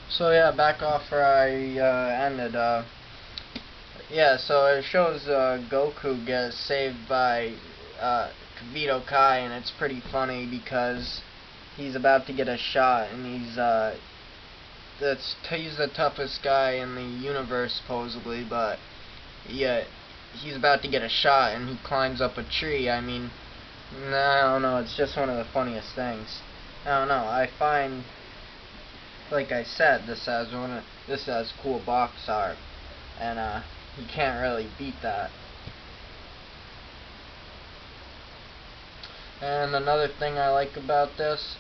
So yeah, back off where I ended. Yeah, so it shows Goku gets saved by Vito Kai, and it's pretty funny because he's about to get a shot, and he's the toughest guy in the universe supposedly, but yeah, he's about to get a shot, and he climbs up a tree. I mean, I don't know. It's just one of the funniest things. I don't know. I find, like I said, this has cool box art, and you can't really beat that. And another thing I like about this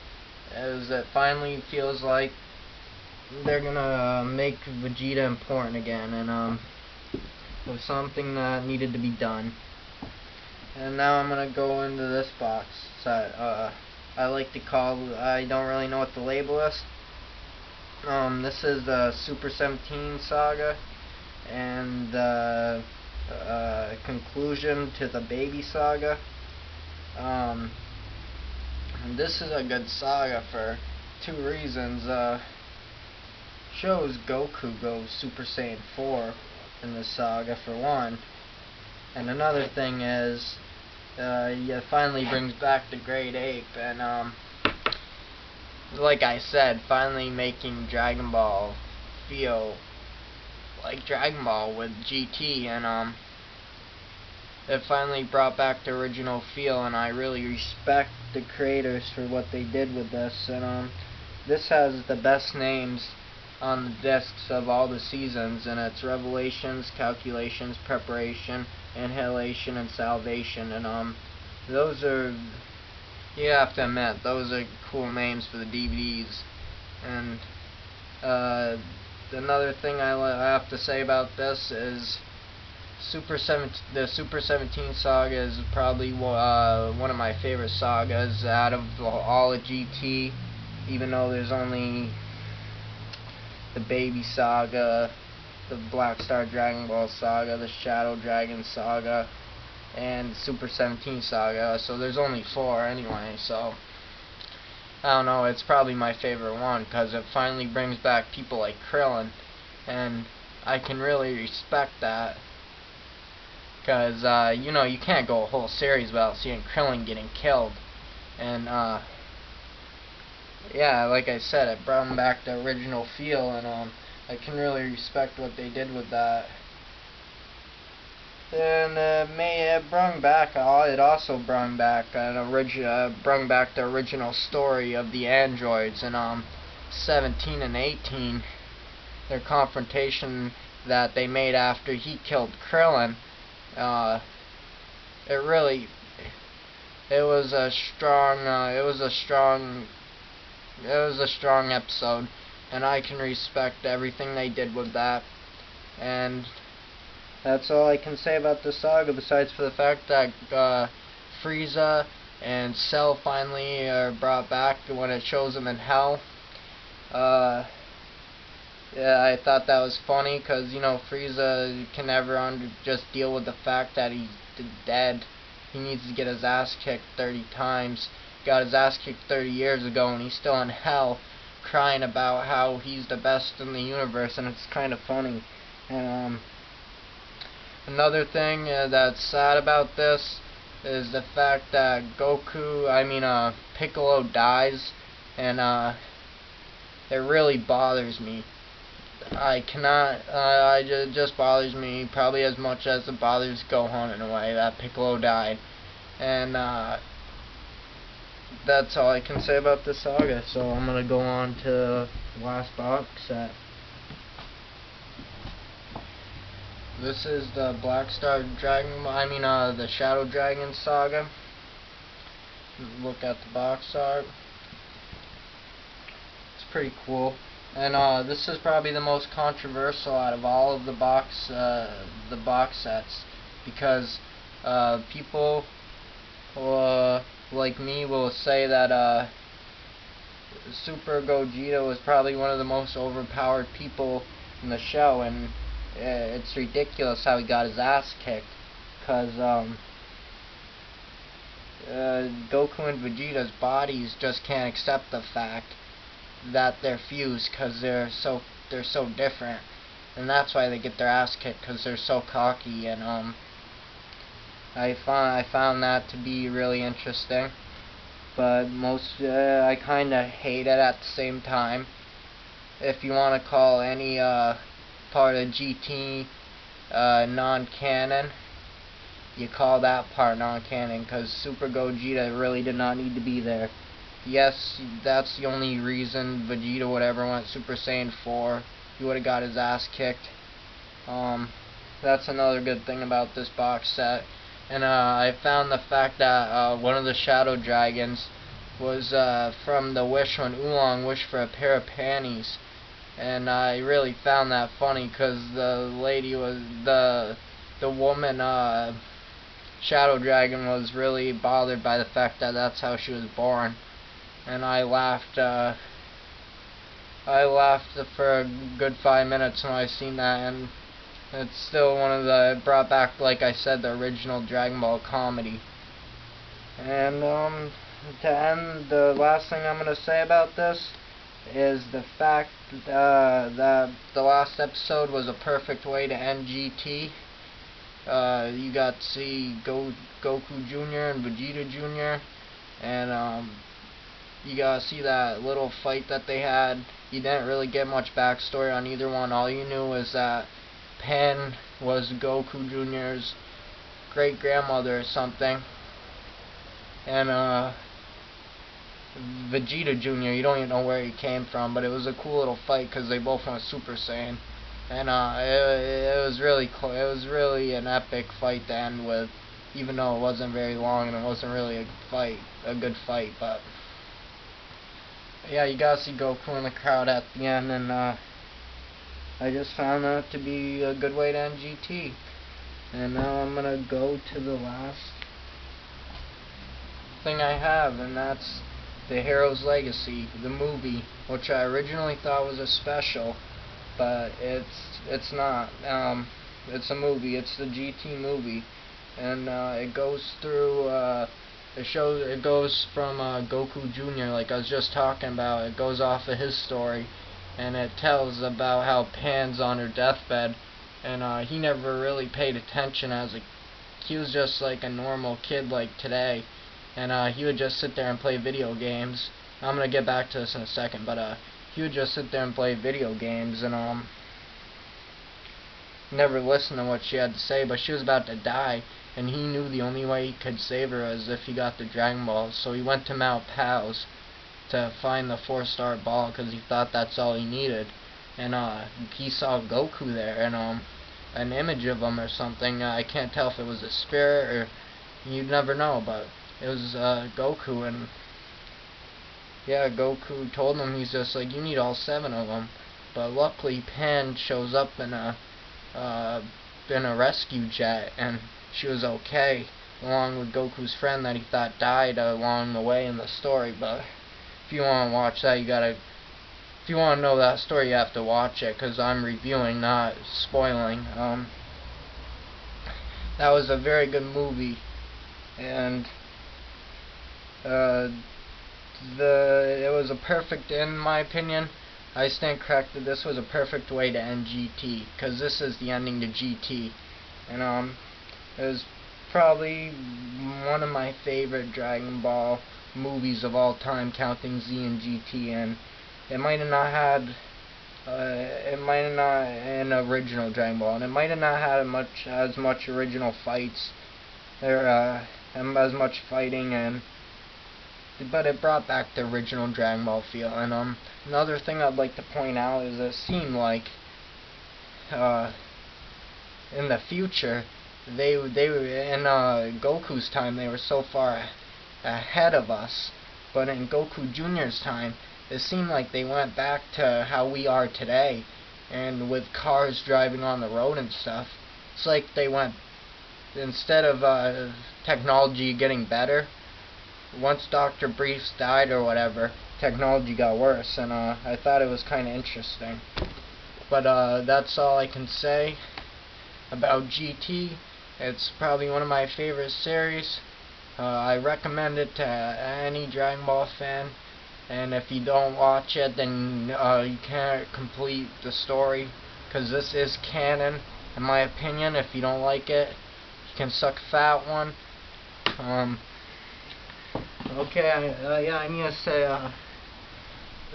is it finally feels like they're gonna make Vegeta important again, and it was something that needed to be done. And now I'm gonna go into this box set. I like to call. I don't really know what the label is. This is the Super 17 saga, and the conclusion to the Baby saga. And this is a good saga for two reasons. Shows Goku go Super Saiyan 4 in this saga for one, and another thing is it finally brings back the Great Ape, and like I said, finally making Dragon Ball feel like Dragon Ball with GT, and it finally brought back the original feel, and I really respect the creators for what they did with this. And this has the best names on the discs of all the seasons, and it's Revelations, Calculations, Preparation, Annihilation, and Salvation. And those are, you have to admit, those are cool names for the DVDs. And another thing I have to say about this is the Super 17 saga is probably one of my favorite sagas out of all of GT, even though there's only the Baby saga, the Black Star Dragon Ball saga, the Shadow Dragon saga, and Super 17 saga, so there's only 4 anyway. So I don't know, it's probably my favorite one because it finally brings back people like Krillin, and I can really respect that. Because, you know, you can't go a whole series without seeing Krillin getting killed. And, yeah, like I said, it brought back the original feel, and, I can really respect what they did with that. And, it also brought back the original story of the androids, and, 17 and 18, their confrontation that they made after he killed Krillin. It was a strong episode, and I can respect everything they did with that. And that's all I can say about the saga, besides for the fact that Frieza and Cell finally are brought back when it shows them in Hell. Yeah, I thought that was funny because, you know, Frieza can never just deal with the fact that he's dead. He needs to get his ass kicked 30 times. Got his ass kicked 30 years ago, and he's still in hell crying about how he's the best in the universe, and it's kind of funny. And another thing that's sad about this is the fact that Piccolo dies, and it really bothers me. It just bothers me probably as much as it bothers Gohan in a way that Piccolo died. And that's all I can say about this saga, so I'm gonna go on to the last box set. This is the Black Star Dragon, the Shadow Dragon saga. Look at the box art. It's pretty cool. And this is probably the most controversial out of all of the box sets, because people like me will say that Super Gogeta was probably one of the most overpowered people in the show, and it's ridiculous how he got his ass kicked, because Goku and Vegeta's bodies just can't accept the fact that they're fused, because they're so different, and that's why they get their ass kicked, because they're so cocky. And I found that to be really interesting, but I kind of hate it at the same time. If you want to call any part of GT non-canon, you call that part non-canon, because Super Gogeta really did not need to be there. Yes, that's the only reason Vegeta would ever went Super Saiyan 4. He would have got his ass kicked. That's another good thing about this box set. And I found the fact that one of the Shadow Dragons was from the wish when Oolong wished for a pair of panties. And I really found that funny, because the lady was the woman Shadow Dragon was really bothered by the fact that that's how she was born. And I laughed for a good 5 minutes when I seen that, and it's still one of the, it brought back, like I said, the original Dragon Ball comedy. And to end, the last thing I'm going to say about this is the fact that the last episode was a perfect way to end GT. You got to see Goku Jr. and Vegeta Jr. and you got to see that little fight that they had. You didn't really get much backstory on either one. All you knew was that Pan was Goku Jr.'s great-grandmother or something, and Vegeta Jr., you don't even know where he came from, but it was a cool little fight because they both went Super Saiyan, and it was really cool. It was really an epic fight to end with, even though it wasn't very long and it wasn't really a good fight. But yeah, you gotta see Goku in the crowd at the end, and I just found that to be a good way to end GT. And now I'm gonna go to the last thing I have, and that's The Hero's Legacy, the movie, which I originally thought was a special, but it's not. It's a movie. It's the GT movie, and it goes through. It goes from Goku Jr., like I was just talking about. It goes off of his story, and it tells about how Pan's on her deathbed, and he never really paid attention he was just like a normal kid like today, and he would just sit there and play video games. I'm gonna get back to this in a second, but he would just sit there and play video games, and never listen to what she had to say. But she was about to die, and he knew the only way he could save her is if he got the Dragon Balls. So he went to Mount Pao's to find the 4-star ball, because he thought that's all he needed. And he saw Goku there, and an image of him or something. I can't tell if it was a spirit or, you'd never know, but it was Goku. And yeah, Goku told him, he's just like, you need all 7 of them. But luckily Pan shows up in a rescue jet, and she was okay, along with Goku's friend that he thought died along the way in the story. But if you want to watch that, if you want to know that story, you have to watch it, because I'm reviewing, not spoiling. That was a very good movie, and it was a perfect, in my opinion, I stand corrected, this was a perfect way to end GT, because this is the ending to GT, and it was probably one of my favorite Dragon Ball movies of all time, counting Z and GT, and it might have not had an original Dragon Ball, and it might have not had as much original fights, or as much fighting, but it brought back the original Dragon Ball feel. And another thing I'd like to point out is it seemed like in the future they were in Goku's time, they were so far ahead of us, but in Goku Jr.'s time it seemed like they went back to how we are today, and with cars driving on the road and stuff. It's like they went, instead of technology getting better, once Dr. Briefs died or whatever, technology got worse, and I thought it was kind of interesting. But that's all I can say about GT. It's probably one of my favorite series. I recommend it to any Dragon Ball fan. and if you don't watch it, then you can't complete the story, because this is canon, in my opinion. If you don't like it, you can suck a fat one. Okay, yeah, I need to say,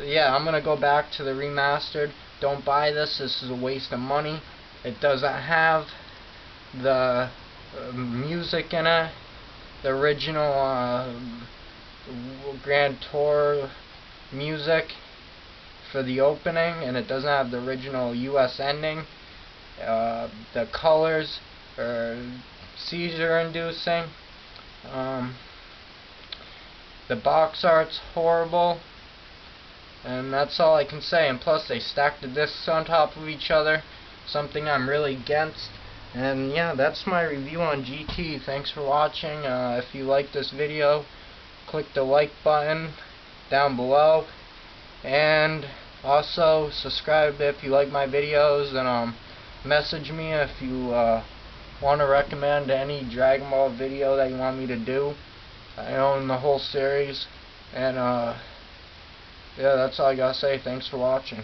yeah, I'm gonna go back to the remastered. Don't buy this. This is a waste of money. It doesn't have the music in it, the original Grand Tour music for the opening, and it doesn't have the original US ending. The colors are seizure inducing. The box art's horrible, and that's all I can say. And plus they stacked the discs on top of each other, something I'm really against. And yeah, that's my review on GT. Thanks for watching. If you like this video, click the like button down below, and also subscribe if you like my videos, and message me if you want to recommend any Dragon Ball video that you want me to do. I own the whole series, and yeah, that's all I gotta say. Thanks for watching.